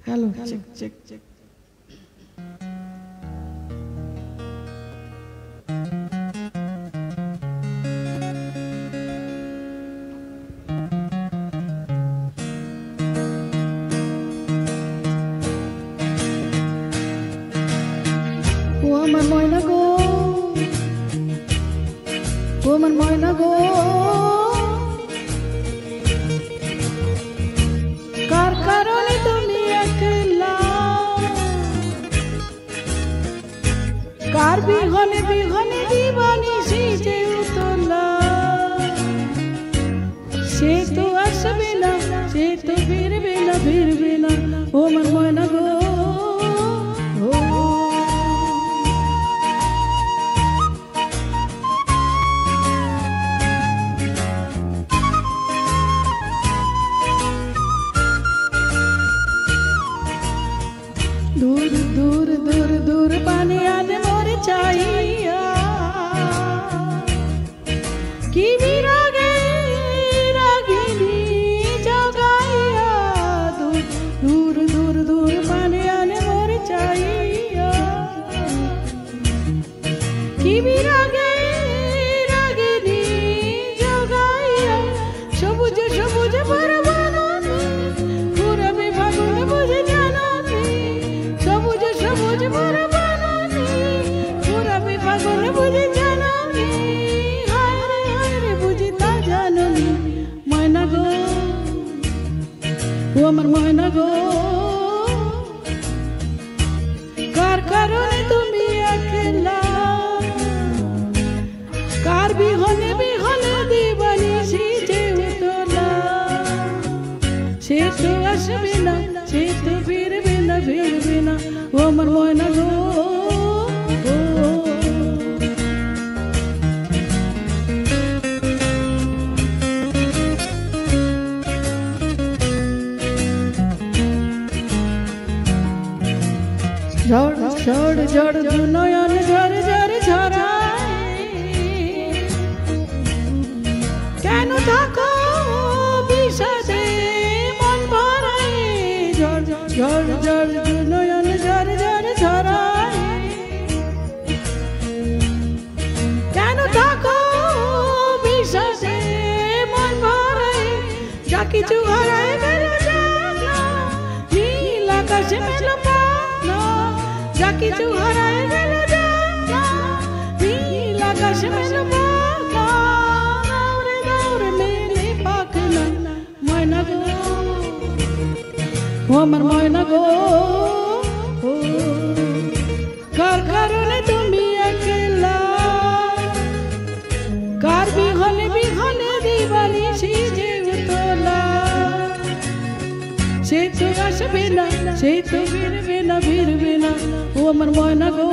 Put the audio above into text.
Hello check check check ও আমার ময়না গো, ও আমার ময়না গো, কার কারণে তুমি একলা, কার বিহনে বিহনে দিবানিশি যে উতলা, সে তো আসবে না, সে তো ফিরবে না, ফিরবে না, ও আমার ময়না গো। दूर दूर दूर दूर पानी आने मोरे चाहिए कि विरागे रागिनी जगाइया, दूर दूर दूर पानी आने मोरे चाहिए कि विरागे रागिनी जगाइया, सबुज सबुज बरबाना घुराबे फागुन बुझे जाना, सबुज सबुज बरबानी घुराबे फागुन बुझे जाना, हाय रे बुझे ता जाननी मयना गो, ओ আমার ময়না গো, কার কারণে তুমি একলা, কার বিহনে বিহনে দিবানিশি যে উতলা, সে তো আসবে না, সে তো ফিরবে না, ফিরবে না, ও আমার ময়না গো। ঝড় ঝড় ঝড় নয়ন ঝড় ঝড় ঝরায়, কেন থাকো বিষাদে মন ভরায়, ঝড় ঝড় ঝড় নয়ন ঝড় ঝড় ঝরায়, কেন থাকো বিষাদে মন ভরায়, যা কিছু হারায় গেল জানা, নীল আকাশে মেল পানা, যা কিছু হারায় গেল জানা, নীল আকাশে মেল পানা, দৌড়ে দৌড়ে মেলে পাখনা ময়না গো, ও আমার ময়না গো, কার কারণে তুমি একলা, কার বিহনে বিহনে দিবানিশি যে উতলা, সে তো আসবে না, সে তো ফিরবে না, ফিরবে না, ও আমার ময়না গো।